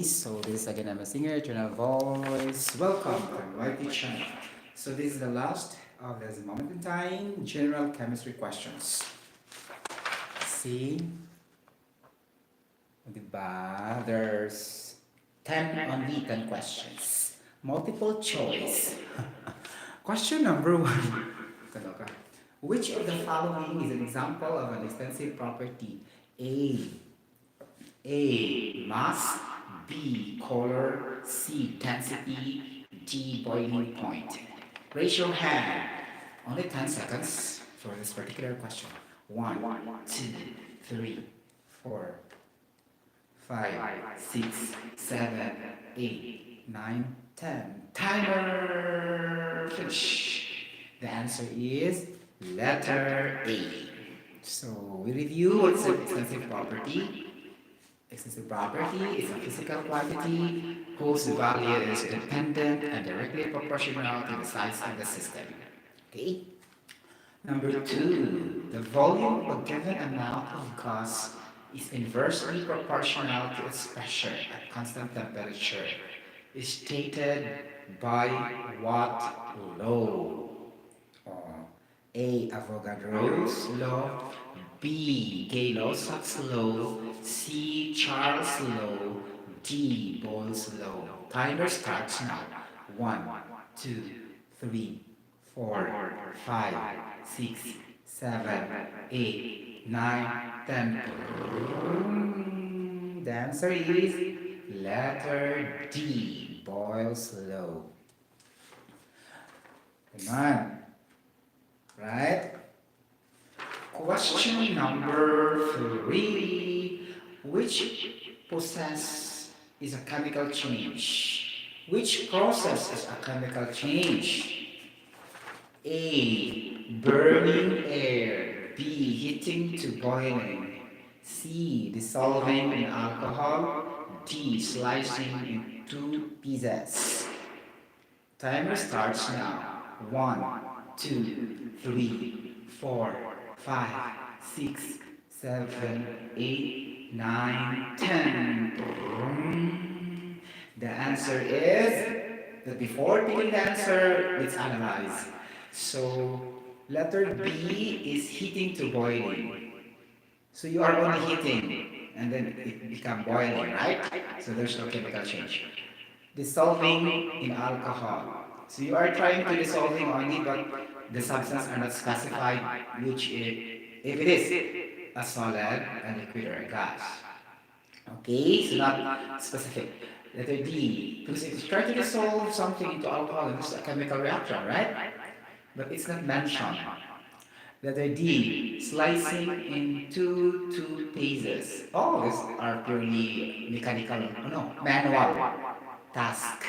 So this is again I'm a singer, Eternal Voice. Welcome to my channel. So this is the last of this moment in time general chemistry questions. See, diba? There's 10 questions. Multiple choice. Question number one. Which of the following is an example of an extensive property? A. Mass. B. Color. C. Density. D. Boiling point. Raise your hand. Only 10 seconds for this particular question. 1, 2, 3, 4, 5, 6, 7, 8, 9, 10. Timer! Finish. The answer is letter A. So we review what's an extensive property. Extensive property is a physical quantity whose value is dependent and directly proportional to the size of the system. Okay? Number two, the volume of a given amount of gas is inversely proportional to its pressure at constant temperature. Is stated by what law? A. Avogadro's law. B. Gay-Lussac's law. C. Charles' law. D. Boyle's law. Timer starts now. 1, 2, 3, 4, 5, 6, 7, 8, 9, 10. The answer is letter D. Boyle's law. Come on. Right? Question number 3. Which process is a chemical change? Which process is a chemical change? A. Burning air. B. Heating to boiling. C. Dissolving in alcohol. D. Slicing into pieces. Timer starts now. 1, 2, 3, 4, 5, 6, 7, 8, 9, 10. The answer is, but before picking the answer, let's analyze. So, letter B is heating to boiling. So you are only heating, and then it becomes boiling, right? So there's no chemical change. Dissolving in alcohol. So you are trying to dissolving only, but the substance are not specified which if it is a solid, a liquid, or a gas. Okay, so not specific. Letter D, because if you try to dissolve something into alcohol, it's a chemical reaction, right? But it's not mentioned. Letter D, slicing into two pieces. All these are purely mechanical, no, manual task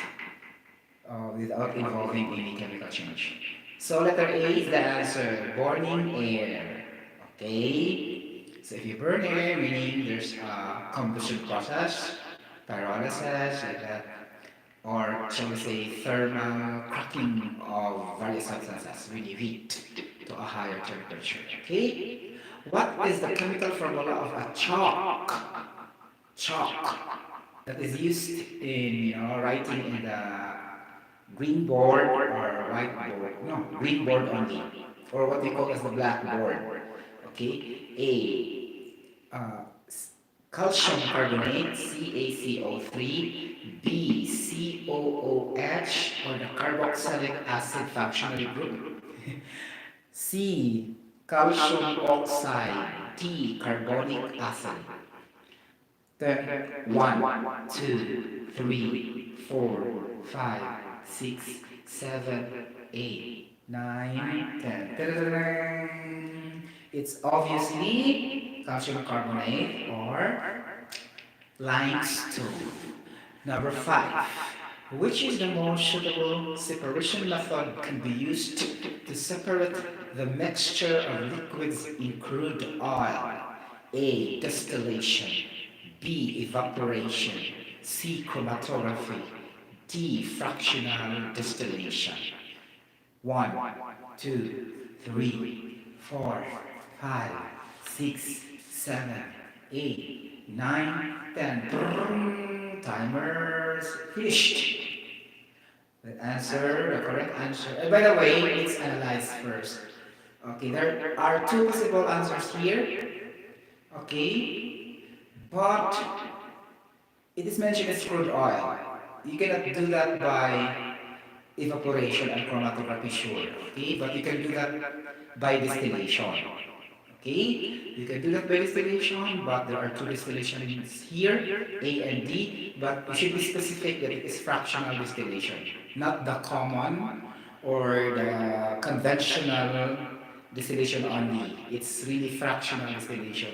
without involving any chemical change. So letter A is the answer, burning air. Okay? So if you burn air, meaning there's a combustion process, pyrolysis, like that, or shall we say thermal cracking of various substances with heat to a higher temperature. Okay? What is the chemical formula of a chalk? Chalk that is used in writing in the green board or white board. No, green board only, or what we call as the blackboard. Okay, calcium carbonate CaCO3, B COOH or the carboxylic acid functional group. C calcium oxide, D carbonic acid. Then 1, 2, 3, 4, 5, 6, 7, 8, 9, 10. It's obviously calcium carbonate or limestone. Number 5. Which is the most suitable separation method can be used to separate the mixture of liquids in crude oil? A. Distillation. B. Evaporation. C. Chromatography. D. Fractional distillation. 1, 2, 3, 4, 5, 6, 7, 8, 9, 10. Timers finished. The correct answer. By the way, let's analyze first. Okay, there are two possible answers here. Okay, but it is mentioned as crude oil. You cannot do that by evaporation and chromatography, sure. Okay, but you can do that by distillation. Okay, you can do that by distillation, but there are two distillations here, A and D, but you should be specific that it is fractional distillation, not the common or the conventional distillation only. It's really fractional distillation.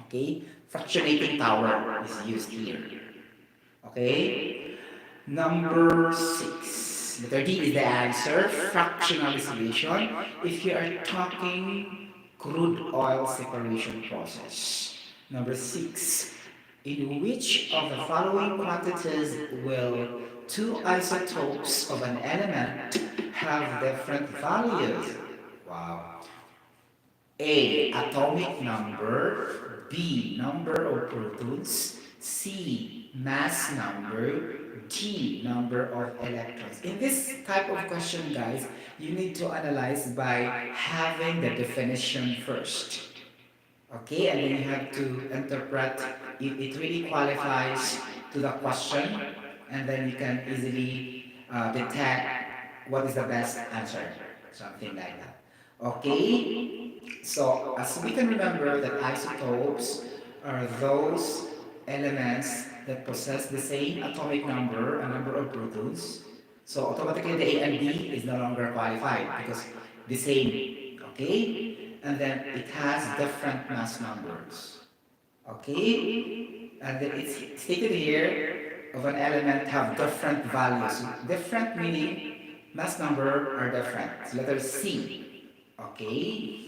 Okay, fractionating tower is used here. Okay, number 6. Letter D is the answer, fractional distillation. If you are talking crude oil separation process. Number 6. In which of the following quantities will two isotopes of an element have different values? Wow. A. Atomic number. B. Number of protons. C. Mass number. D. Number of electrons. In this type of question, guys, you need to analyze by having the definition first. Okay, and then you have to interpret if it really qualifies to the question, and then you can easily detect what is the best answer, something like that. Okay, so as we can remember that isotopes are those elements that possess the same atomic number and number of protons. So automatically the A and B is no longer qualified because the same. Okay, and then it has different mass numbers. Okay, and then it's stated here of an element have different values. Different meaning mass number are different. So letter C. Okay,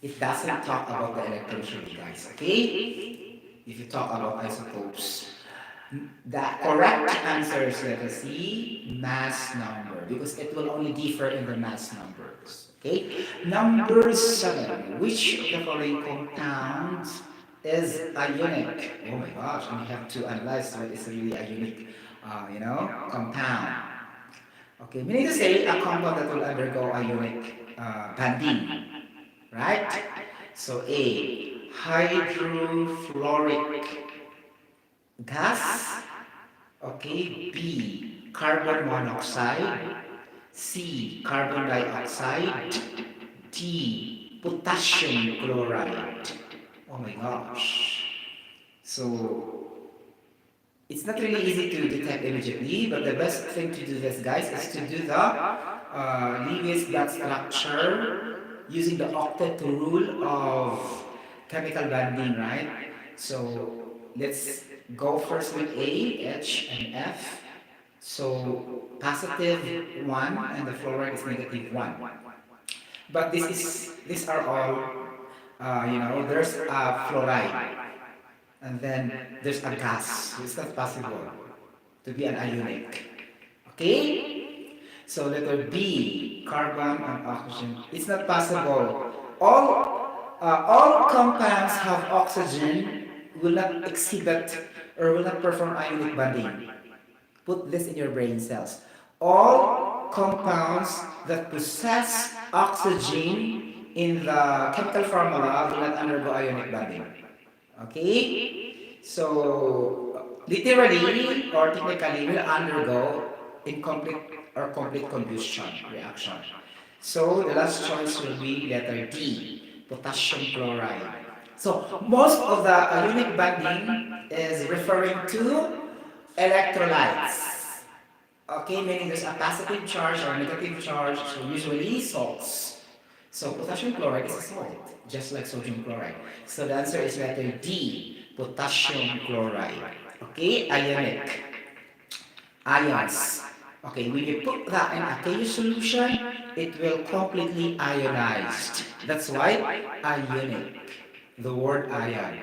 it doesn't talk about the electronegativity, guys. Okay, if you talk about isotopes, the correct answer is letter C, mass number, because it will only differ in the mass numbers. Okay, number 7. Which of the following compounds is ionic? Oh my gosh, and you have to analyze what is really a unique, compound. Okay, meaning to say a compound that will undergo ionic bonding, right? So A, hydrofluoric gas. Okay, B, carbon monoxide. C, carbon dioxide. D, potassium chloride. Oh my gosh. So it's not really easy to detect immediately, but the best thing to do this, guys, is to do the Lewis dot structure using the octet rule of chemical bonding, right? So let's go first with A, H, and F. So positive 1 and the fluoride is negative 1. But these are all, there's a fluoride. And then there's a gas. It's not possible to be an ionic. Okay? So letter B, carbon and oxygen. It's not possible. All compounds have oxygen will not exhibit or will not perform ionic bonding. Put this in your brain cells. All compounds that possess oxygen in the chemical formula will not undergo ionic bonding. Okay? So, literally or technically will undergo incomplete or complete combustion reaction. So, the last choice will be letter D, potassium chloride. So, most of the ionic bonding is referring to electrolytes. Okay, meaning there's a positive charge or negative charge, so usually salts. So potassium chloride is a salt, just like sodium chloride. So the answer is letter D, potassium chloride. Okay, ionic. Ions. Okay, when you put that in aqueous solution, it will completely ionized. That's why ionic, the word ion.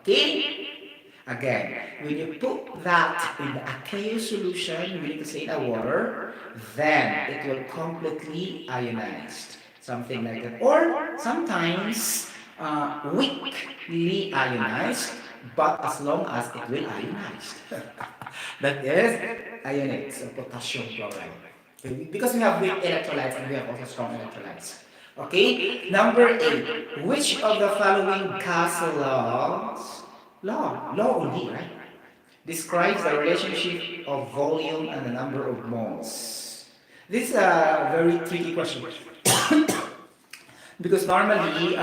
Okay? Again, when you put that in the aqueous solution, meaning to say in a water, then it will completely ionized. Something like that. Or sometimes weakly ionized but as long as it will ionize. That is ionic, so potassium chloride. Okay, because we have weak electrolytes and we have also strong electrolytes. Okay, number 8. Which of the following gas law only, right? Describes the relationship of volume and the number of moles. This is a very tricky question because normally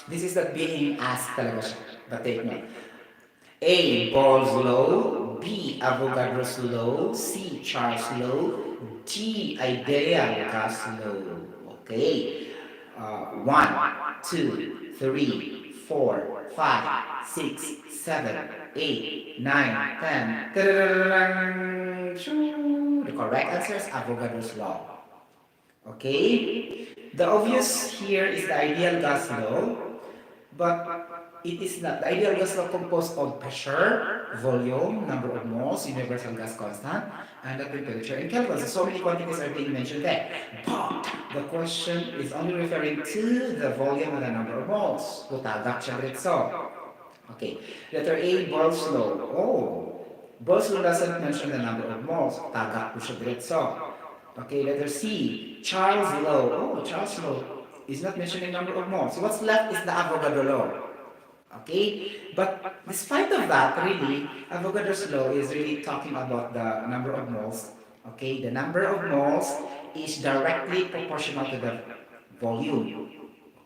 this is not being asked talaga siya. But take note. A. Paul's law. B. Avogadro's law. C. Charles' law. D. Ideal gas law. Okay. 1, 2, 3, 4, 5, 6, 7, 8, 9, 10. The correct answer is Avogadro's law. Okay? The obvious here is the ideal gas law, but it is not. The ideal gas law composed of pressure, volume, number of moles, universal gas constant, and the temperature in Kelvin. So many quantities are being mentioned there. But the question is only referring to the volume and the number of moles. Butagak siya diretso. Okay. Letter A, Boyle's law. Oh, Boyle's law doesn't mention the number of moles. Tagak po siya diretso. Okay, letter C, Charles' law. Oh, Charles' law is not mentioning number of moles. So what's left is the Avogadro law. Okay, but despite of that, really, Avogadro's law is really talking about the number of moles. Okay, the number of moles is directly proportional to the volume.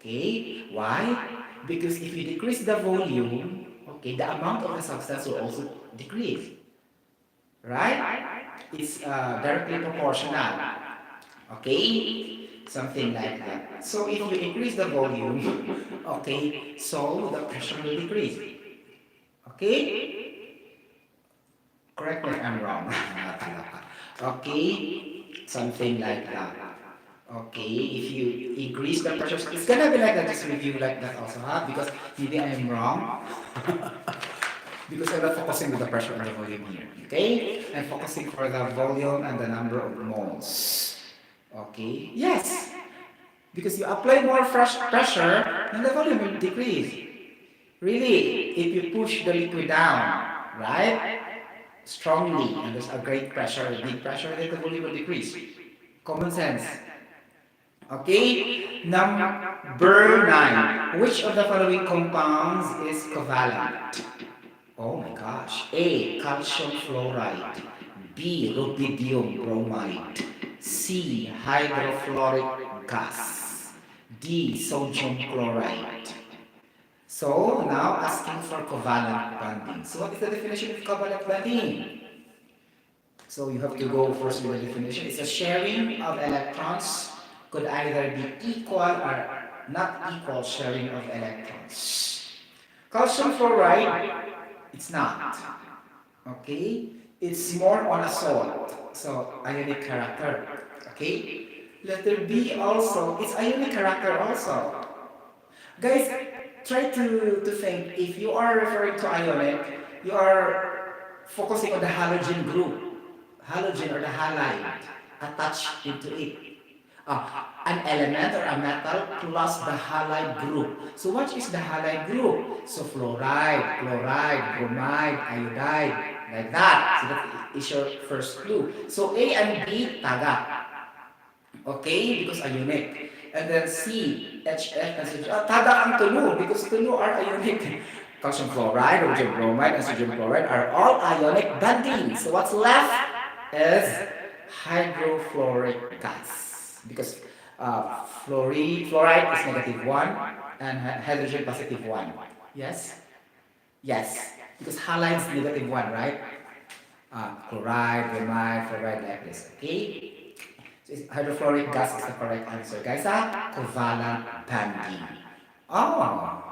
Okay, why? Because if you decrease the volume, okay, the amount of the substance will also decrease. Right? It's directly proportional. Okay? Something like that. So if you increase the volume, okay, so the pressure will decrease. Okay? Correct me if I'm wrong. Okay? Something like that. Okay, if you increase the pressure, it's gonna be like that, just review like that also, huh? Because maybe I am wrong. Because I'm not focusing with the pressure and the volume here. Okay? I'm focusing for the volume and the number of moles. Okay? Yes. Because you apply more fresh pressure, then the volume will decrease. Really, if you push the liquid down, right? Strongly, and there's a great pressure, big pressure, then the volume will decrease. Common sense. Okay? Number 9. Which of the following compounds is covalent? Oh my gosh. A. Calcium fluoride. B. Rubidium bromide. C. Hydrofluoric gas. D. Sodium chloride. So now asking for covalent bonding. So what is the definition of covalent bonding? So you have to go first with the definition. It's a sharing of electrons could either be equal or not equal sharing of electrons. Calcium fluoride, it's not. Okay? It's more on a salt. So ionic character. Okay? Letter B also, it's ionic character also. Guys, try to think, if you are referring to ionic, you are focusing on the halogen group. Halogen or the halide attached into it. An element or a metal plus the halide group. So what is the halide group? So fluoride, chloride, bromide, iodide, like that. So that is your first clue. So A and B, taga. Okay, because ionic. And then C, HF, and so taga ang tulu because tulu are ionic. Calcium fluoride, rhodium bromide, and sodium chloride are all ionic bonding. So what's left is hydrofluoric gas because fluoride is negative 1 and hydrogen positive 1. Yes? Yes. Because halide is negative 1, right? Chloride, bromide, fluoride, like this. Okay? So hydrofluoric gas is the correct answer. Guys, covalent bonding. Oh.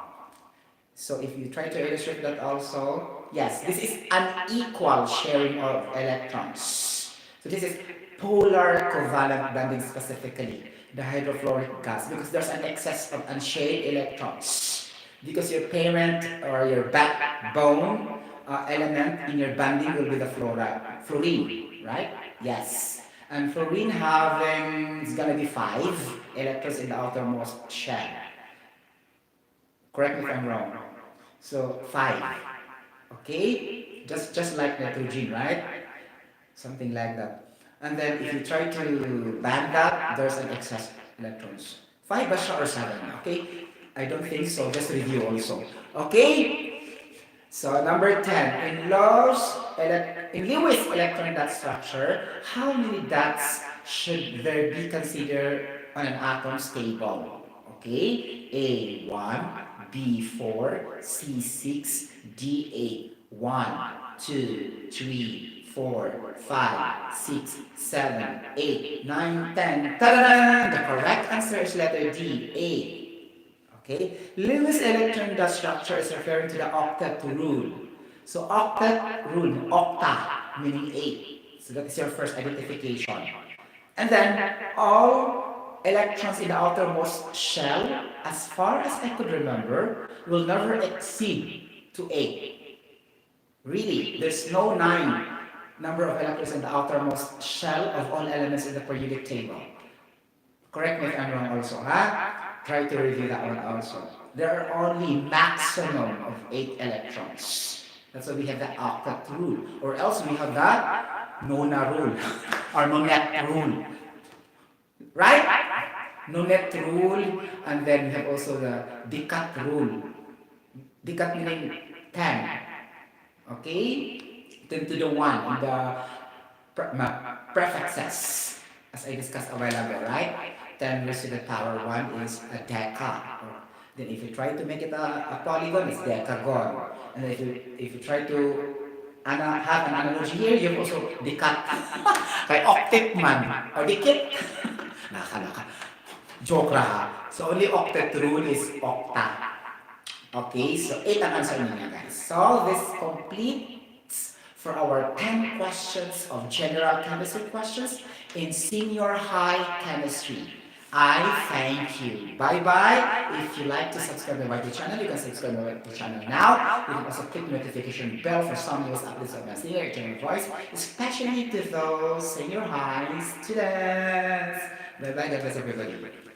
So if you try to illustrate that also, yes, this is unequal sharing of electrons. So this is polar covalent bonding specifically, the hydrofluoric gas, because there's an excess of unshared electrons. Because your parent or your backbone element in your bonding will be the fluorine, right? Yes. And fluorine having, it's gonna be 5 electrons in the outermost shell. Correct me if I'm wrong. So 5. Okay? Just like nitrogen, right? Something like that. And then if you try to band that, there's an excess electrons. 5 ba siya or 7? Okay? I don't think so. Just review also. Okay? So number 10. In Lewis electron dot structure, how many dots should there be considered on an atom's table? Okay? A1, B4, C6, D8. 1, 2, 3, 4, 5, 6, 7, 8, 9, 10. Ta-da-da! The correct answer is letter D, A. Okay? Lewis electron dot structure is referring to the octet rule. So octet rule, octa, meaning 8. So that is your first identification. And then all electrons in the outermost shell, as far as I could remember, will never exceed to 8. Really, there's no 9 number of electrons in the outermost shell of all elements in the periodic table. Correct me if I'm wrong also, huh? Try to review that one also. There are only maximum of 8 electrons. That's why we have the octet rule. Or else we have the nona rule or nonet rule. Right? Nonet rule, and then we have also the decat rule. Decat meaning 10. Okay? 10 to the 1 in the prefixes, as I discussed a while ago, right? 10 raised to the power 1 is a deca. Then if you try to make it a polygon, it's decagon. And then if you try to have an analogy here, you have also decat. Kay octet man, or decit. Naka. Joke lah. So only octet rule is octa. Okay, so 8 ang answer niya, guys. So this completes for our 10 questions of general chemistry questions in senior high chemistry. I thank you. Bye-bye. If you like to subscribe to my channel, you can subscribe to my channel now. You can also click the notification bell for some news updates of my senior general voice, especially to those senior high students. Bye-bye. God bless everybody.